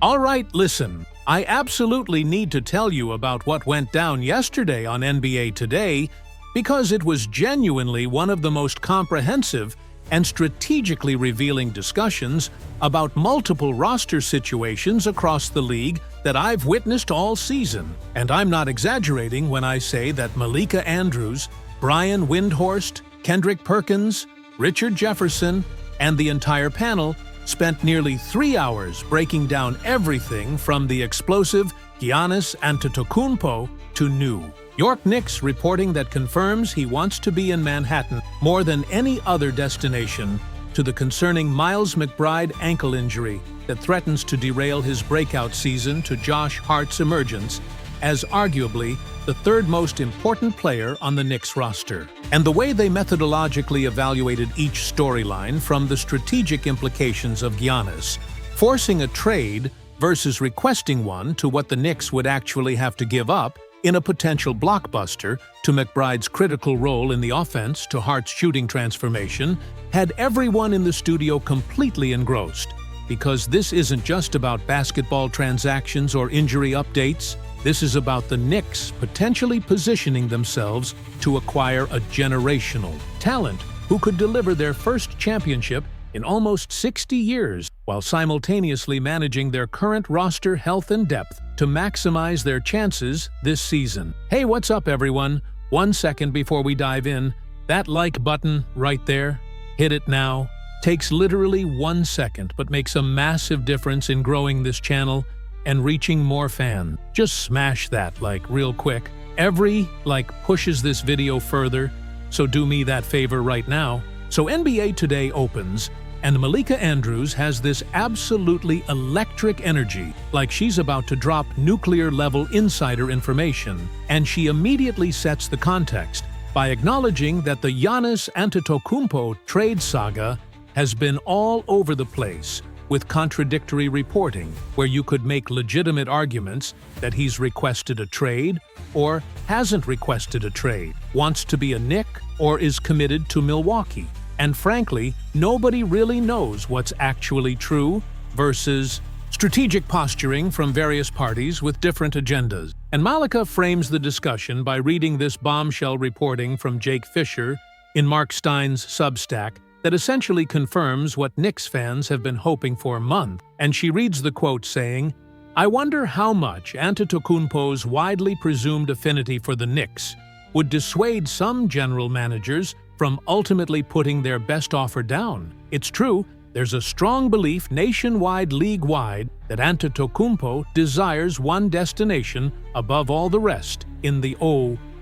All right, listen. I absolutely need to tell you about what went down yesterday on NBA Today because it was genuinely one of the most comprehensive and strategically revealing discussions about multiple roster situations across the league that I've witnessed all season. And I'm not exaggerating when I say that Malika Andrews, Brian Windhorst, Kendrick Perkins, Richard Jefferson, and the entire panel spent nearly 3 hours breaking down everything from the explosive Giannis Antetokounmpo to New York Knicks reporting that confirms he wants to be in Manhattan more than any other destination, to the concerning Miles McBride ankle injury that threatens to derail his breakout season, to Josh Hart's emergence as arguably the third most important player on the Knicks roster, and the way they methodologically evaluated each storyline, from the strategic implications of Giannis forcing a trade versus requesting one, to what the Knicks would actually have to give up in a potential blockbuster, to McBride's critical role in the offense, to Hart's shooting transformation, had everyone in the studio completely engrossed. Because this isn't just about basketball transactions or injury updates. This is about the Knicks potentially positioning themselves to acquire a generational talent who could deliver their first championship in almost 60 years, while simultaneously managing their current roster health and depth to maximize their chances this season. Hey, what's up, everyone? 1 second before we dive in, that like button right there, hit it now. Takes literally 1 second, but makes a massive difference in growing this channel and reaching more fans. Just smash that like real quick. Every like pushes this video further, so do me that favor right now. So NBA Today opens, and Malika Andrews has this absolutely electric energy, like she's about to drop nuclear-level insider information, and she immediately sets the context by acknowledging that the Giannis Antetokounmpo trade saga has been all over the place, with contradictory reporting, where you could make legitimate arguments that he's requested a trade or hasn't requested a trade, wants to be a Knick or is committed to Milwaukee. And frankly, nobody really knows what's actually true versus strategic posturing from various parties with different agendas. And Malika frames the discussion by reading this bombshell reporting from Jake Fisher in Mark Stein's Substack that essentially confirms what Knicks fans have been hoping for months. And she reads the quote saying, "I wonder how much Antetokounmpo's widely presumed affinity for the Knicks would dissuade some general managers from ultimately putting their best offer down. It's true, there's a strong belief nationwide, league-wide, that Antetokounmpo desires one destination above all the rest in the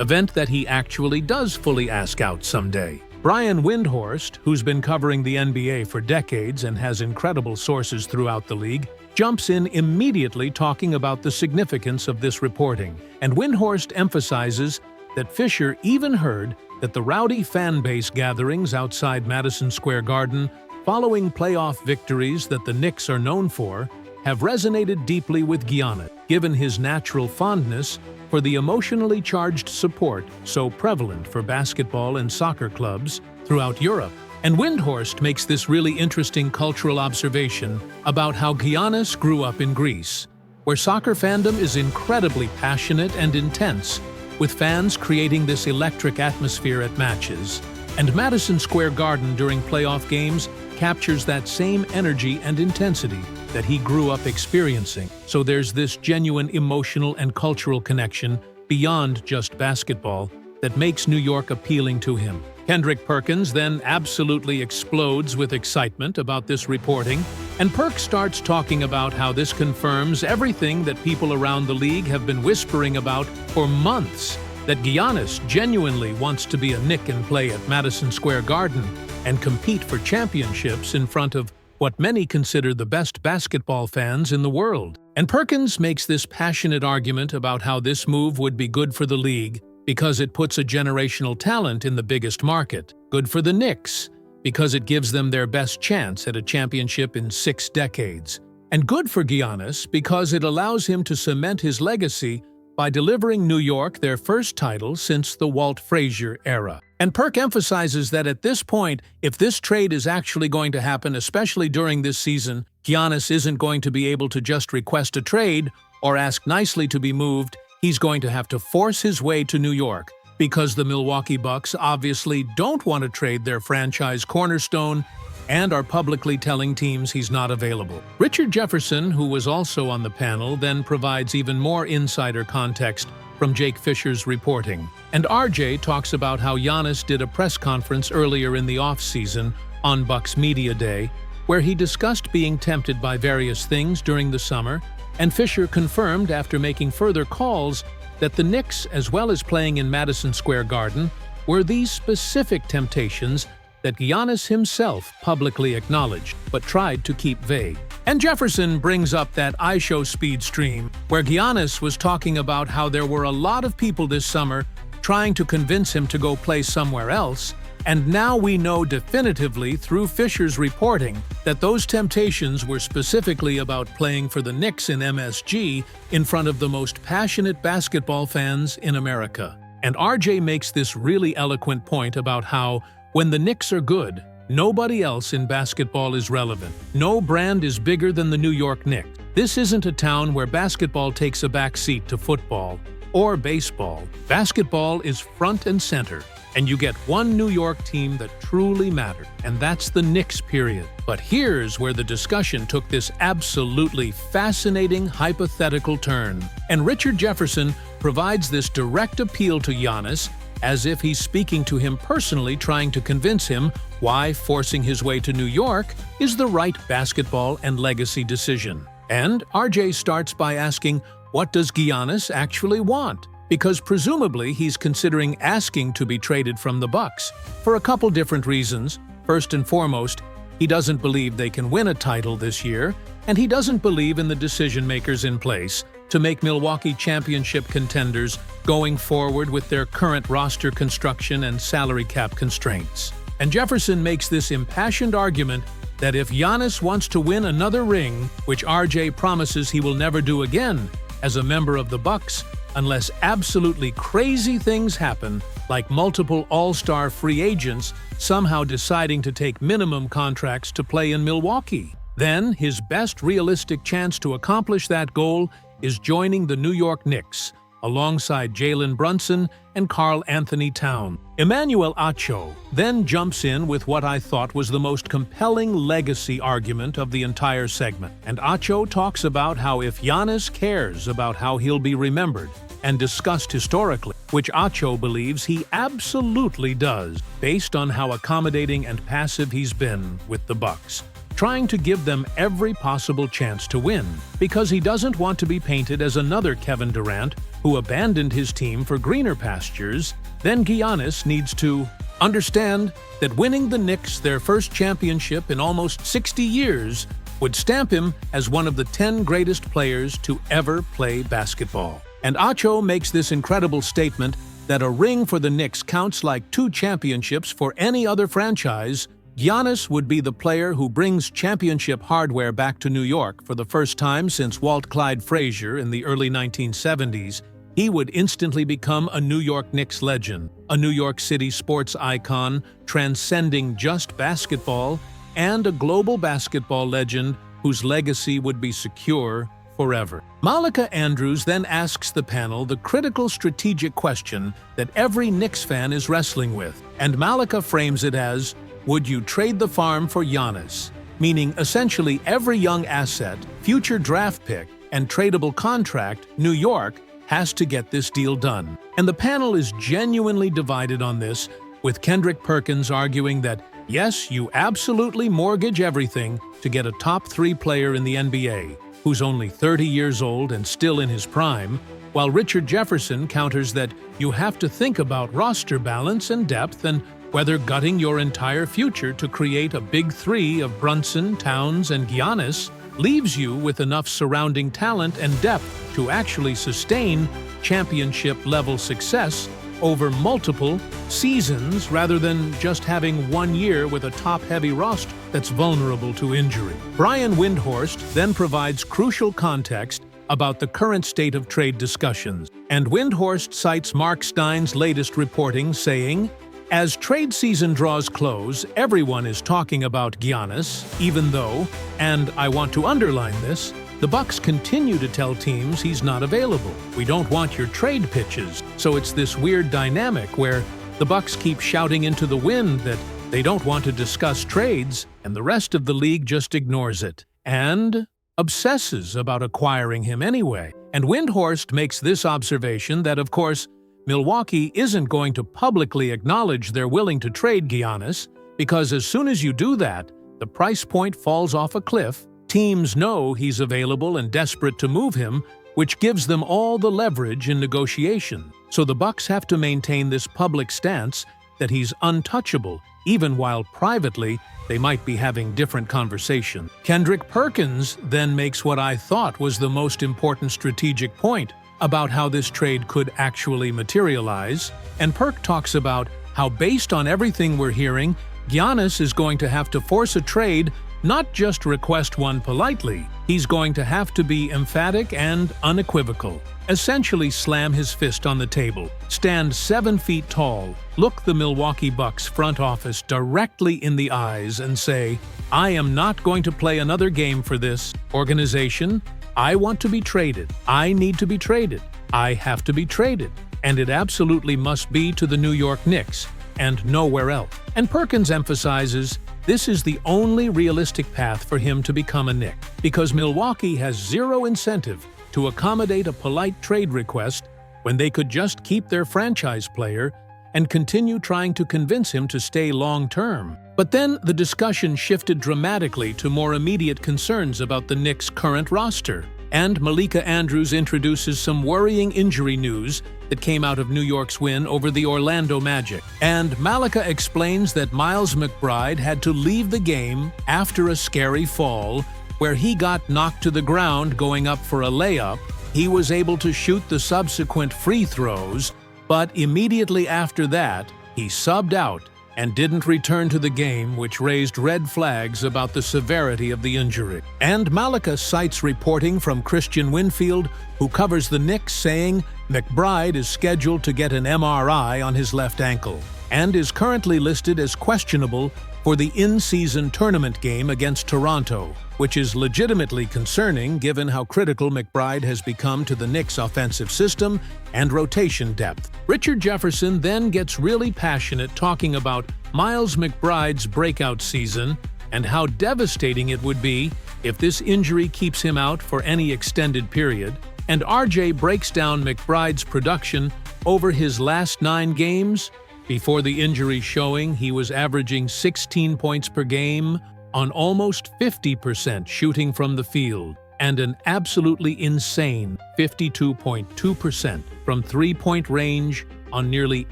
event that he actually does fully ask out someday." Brian Windhorst, who's been covering the NBA for decades and has incredible sources throughout the league, jumps in immediately talking about the significance of this reporting. And Windhorst emphasizes that Fisher even heard that the rowdy fan base gatherings outside Madison Square Garden following playoff victories that the Knicks are known for have resonated deeply with Giannis, given his natural fondness for the emotionally charged support so prevalent for basketball and soccer clubs throughout Europe. And Windhorst makes this really interesting cultural observation about how Giannis grew up in Greece, where soccer fandom is incredibly passionate and intense, with fans creating this electric atmosphere at matches. And Madison Square Garden during playoff games captures that same energy and intensity that he grew up experiencing. So there's this genuine emotional and cultural connection beyond just basketball that makes New York appealing to him. Kendrick Perkins then absolutely explodes with excitement about this reporting, and Perk starts talking about how this confirms everything that people around the league have been whispering about for months, that Giannis genuinely wants to be a Knick and play at Madison Square Garden and compete for championships in front of what many consider the best basketball fans in the world. And Perkins makes this passionate argument about how this move would be good for the league because it puts a generational talent in the biggest market, good for the Knicks because it gives them their best chance at a championship in 6 decades, and good for Giannis because it allows him to cement his legacy by delivering New York their first title since the Walt Frazier era. And Perk emphasizes that at this point, if this trade is actually going to happen, especially during this season, Giannis isn't going to be able to just request a trade or ask nicely to be moved. He's going to have to force his way to New York, because the Milwaukee Bucks obviously don't want to trade their franchise cornerstone and are publicly telling teams he's not available. Richard Jefferson, who was also on the panel, then provides even more insider context from Jake Fisher's reporting. And RJ talks about how Giannis did a press conference earlier in the offseason on Bucks Media Day, where he discussed being tempted by various things during the summer, and Fisher confirmed after making further calls that the Knicks, as well as playing in Madison Square Garden, were these specific temptations that Giannis himself publicly acknowledged, but tried to keep vague. And Jefferson brings up that iShow Speed stream, where Giannis was talking about how there were a lot of people this summer trying to convince him to go play somewhere else, and now we know definitively through Fisher's reporting that those temptations were specifically about playing for the Knicks in MSG in front of the most passionate basketball fans in America. And RJ makes this really eloquent point about how, when the Knicks are good, nobody else in basketball is relevant. No brand is bigger than the New York Knicks. This isn't a town where basketball takes a back seat to football or baseball. Basketball is front and center. And you get one New York team that truly mattered, and that's the Knicks, period. But here's where the discussion took this absolutely fascinating hypothetical turn. And Richard Jefferson provides this direct appeal to Giannis, as if he's speaking to him personally, trying to convince him why forcing his way to New York is the right basketball and legacy decision. And RJ starts by asking, what does Giannis actually want? Because presumably he's considering asking to be traded from the Bucks for a couple different reasons. First and foremost, he doesn't believe they can win a title this year, and he doesn't believe in the decision-makers in place to make Milwaukee championship contenders going forward with their current roster construction and salary cap constraints. And Jefferson makes this impassioned argument that if Giannis wants to win another ring, which RJ promises he will never do again as a member of the Bucks, unless absolutely crazy things happen, like multiple all-star free agents somehow deciding to take minimum contracts to play in Milwaukee. Then, his best realistic chance to accomplish that goal is joining the New York Knicks, alongside Jalen Brunson and Karl Anthony Towns. Emmanuel Acho then jumps in with what I thought was the most compelling legacy argument of the entire segment. And Acho talks about how if Giannis cares about how he'll be remembered and discussed historically, which Acho believes he absolutely does, based on how accommodating and passive he's been with the Bucks, trying to give them every possible chance to win, because he doesn't want to be painted as another Kevin Durant who abandoned his team for greener pastures. Then Giannis needs to understand that winning the Knicks their first championship in almost 60 years would stamp him as one of the 10 greatest players to ever play basketball. And Acho makes this incredible statement that a ring for the Knicks counts like 2 championships for any other franchise. Giannis would be the player who brings championship hardware back to New York for the first time since Walt Clyde Frazier in the early 1970s. He would instantly become a New York Knicks legend, a New York City sports icon transcending just basketball, and a global basketball legend whose legacy would be secure forever. Malika Andrews then asks the panel the critical strategic question that every Knicks fan is wrestling with, and Malika frames it as, would you trade the farm for Giannis? Meaning essentially every young asset, future draft pick, and tradable contract, New York has to get this deal done. And the panel is genuinely divided on this, with Kendrick Perkins arguing that, yes, you absolutely mortgage everything to get a top 3 player in the NBA, who's only 30 years old and still in his prime, while Richard Jefferson counters that you have to think about roster balance and depth and whether gutting your entire future to create a big 3 of Brunson, Towns, and Giannis leaves you with enough surrounding talent and depth to actually sustain championship-level success over multiple seasons rather than just having 1 year with a top-heavy roster that's vulnerable to injury. Brian Windhorst then provides crucial context about the current state of trade discussions, and Windhorst cites Mark Stein's latest reporting saying, As trade season draws close, everyone is talking about Giannis, even though, and I want to underline this, the Bucks continue to tell teams he's not available. We don't want your trade pitches. So it's this weird dynamic where the Bucks keep shouting into the wind that they don't want to discuss trades, and the rest of the league just ignores it and obsesses about acquiring him anyway. And Windhorst makes this observation that, of course, Milwaukee isn't going to publicly acknowledge they're willing to trade Giannis, because as soon as you do that, the price point falls off a cliff. Teams know he's available and desperate to move him, which gives them all the leverage in negotiation. So the Bucks have to maintain this public stance that he's untouchable, even while privately they might be having different conversations. Kendrick Perkins then makes what I thought was the most important strategic point about how this trade could actually materialize, and Perk talks about how, based on everything we're hearing, Giannis is going to have to force a trade, not just request one politely. He's going to have to be emphatic and unequivocal, essentially slam his fist on the table, stand 7 feet tall, look the Milwaukee Bucks front office directly in the eyes and say, "I am not going to play another game for this organization. I want to be traded. I need to be traded. I have to be traded. And it absolutely must be to the New York Knicks and nowhere else." And Perkins emphasizes this is the only realistic path for him to become a Knick, because Milwaukee has zero incentive to accommodate a polite trade request when they could just keep their franchise player and continue trying to convince him to stay long-term. But then the discussion shifted dramatically to more immediate concerns about the Knicks' current roster, and Malika Andrews introduces some worrying injury news that came out of New York's win over the Orlando Magic. And Malika explains that Miles McBride had to leave the game after a scary fall where he got knocked to the ground going up for a layup. He was able to shoot the subsequent free throws, but immediately after that, he subbed out and didn't return to the game, which raised red flags about the severity of the injury. And Malika cites reporting from Christian Winfield, who covers the Knicks, saying McBride is scheduled to get an MRI on his left ankle and is currently listed as questionable for the in-season tournament game against Toronto, which is legitimately concerning given how critical McBride has become to the Knicks' offensive system and rotation depth. Richard Jefferson then gets really passionate talking about Miles McBride's breakout season and how devastating it would be if this injury keeps him out for any extended period. And RJ breaks down McBride's production over his last 9 games. Before the injury, showing he was averaging 16 points per game on almost 50% shooting from the field, and an absolutely insane 52.2% from three-point range on nearly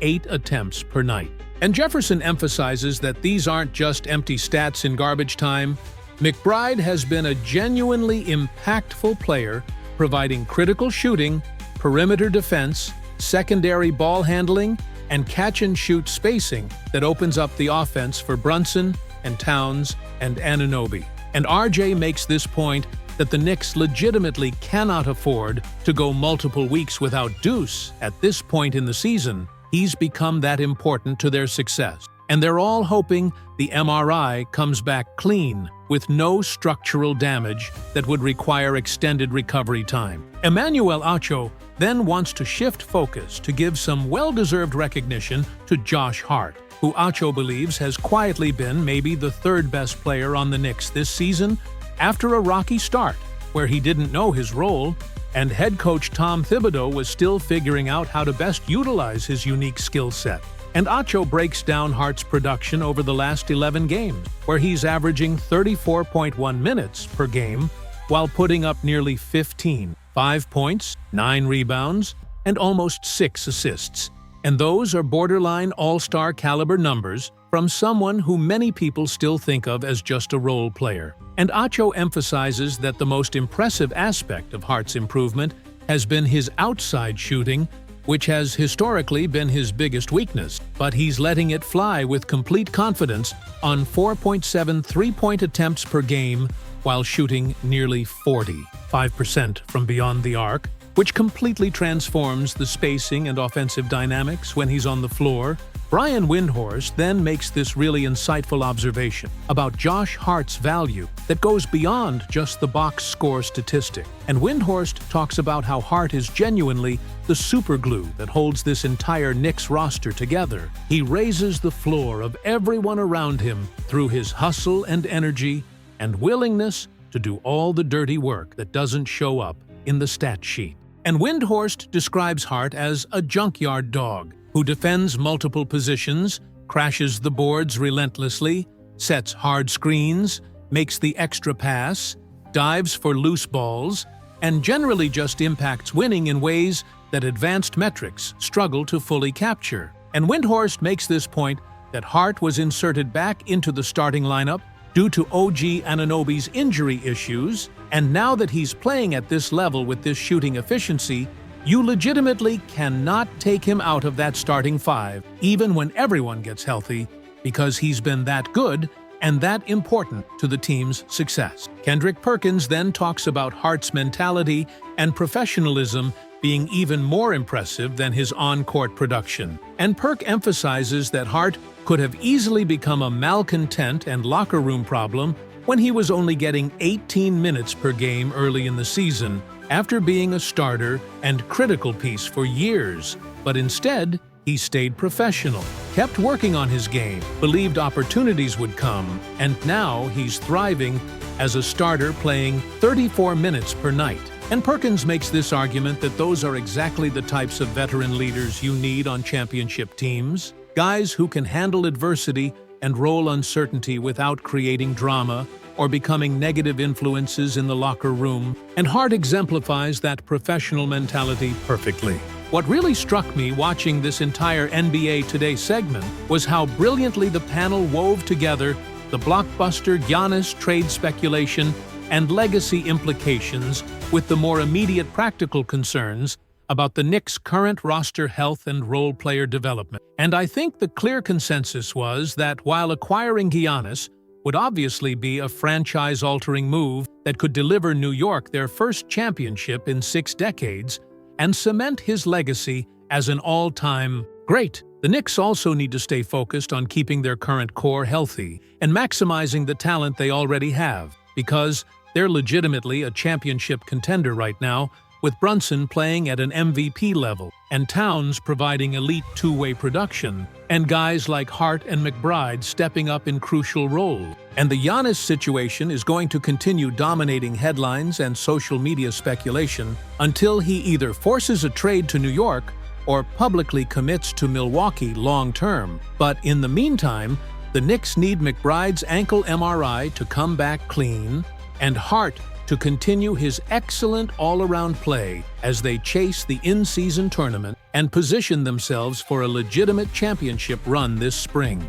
8 attempts per night. And Jefferson emphasizes that these aren't just empty stats in garbage time. McBride has been a genuinely impactful player, providing critical shooting, perimeter defense, secondary ball handling, and catch-and-shoot spacing that opens up the offense for Brunson and Towns and Anunoby. And RJ makes this point that the Knicks legitimately cannot afford to go multiple weeks without Deuce at this point in the season. He's become that important to their success. And they're all hoping the MRI comes back clean, with no structural damage that would require extended recovery time. Emmanuel Acho then wants to shift focus to give some well-deserved recognition to Josh Hart, who Acho believes has quietly been maybe the 3rd best player on the Knicks this season after a rocky start where he didn't know his role, and head coach Tom Thibodeau was still figuring out how to best utilize his unique skill set. And Acho breaks down Hart's production over the last 11 games, where he's averaging 34.1 minutes per game while putting up nearly 5 points, 9 rebounds, and almost 6 assists. And those are borderline all-star caliber numbers from someone who many people still think of as just a role player. And Acho emphasizes that the most impressive aspect of Hart's improvement has been his outside shooting, which has historically been his biggest weakness, but he's letting it fly with complete confidence on 4.7 three-point attempts per game while shooting nearly 45% from beyond the arc, which completely transforms the spacing and offensive dynamics when he's on the floor. Brian Windhorst then makes this really insightful observation about Josh Hart's value that goes beyond just the box score statistic. And Windhorst talks about how Hart is genuinely the superglue that holds this entire Knicks roster together. He raises the floor of everyone around him through his hustle and energy and willingness to do all the dirty work that doesn't show up in the stat sheet. And Windhorst describes Hart as a junkyard dog who defends multiple positions, crashes the boards relentlessly, sets hard screens, makes the extra pass, dives for loose balls, and generally just impacts winning in ways that advanced metrics struggle to fully capture. And Windhorst makes this point that Hart was inserted back into the starting lineup due to OG Anunoby's injury issues, and now that he's playing at this level with this shooting efficiency, you legitimately cannot take him out of that starting five, even when everyone gets healthy, because he's been that good and that important to the team's success. Kendrick Perkins then talks about Hart's mentality and professionalism being even more impressive than his on-court production. And Perk emphasizes that Hart could have easily become a malcontent and locker room problem when he was only getting 18 minutes per game early in the season, after being a starter and critical piece for years. But instead, he stayed professional, kept working on his game, believed opportunities would come, and now he's thriving as a starter playing 34 minutes per night. And Perkins makes this argument that those are exactly the types of veteran leaders you need on championship teams, guys who can handle adversity and roll uncertainty without creating drama or becoming negative influences in the locker room, and Hart exemplifies that professional mentality perfectly. What really struck me watching this entire NBA Today segment was how brilliantly the panel wove together the blockbuster Giannis trade speculation and legacy implications with the more immediate practical concerns about the Knicks' current roster health and role player development. And I think the clear consensus was that while acquiring Giannis would obviously be a franchise-altering move that could deliver New York their first championship in 6 decades and cement his legacy as an all-time great, the Knicks also need to stay focused on keeping their current core healthy and maximizing the talent they already have, because they're legitimately a championship contender right now, with Brunson playing at an MVP level, and Towns providing elite two-way production, and guys like Hart and McBride stepping up in crucial roles. And the Giannis situation is going to continue dominating headlines and social media speculation until he either forces a trade to New York or publicly commits to Milwaukee long-term. But in the meantime, the Knicks need McBride's ankle MRI to come back clean, and Hart to continue his excellent all-around play as they chase the in-season tournament and position themselves for a legitimate championship run this spring.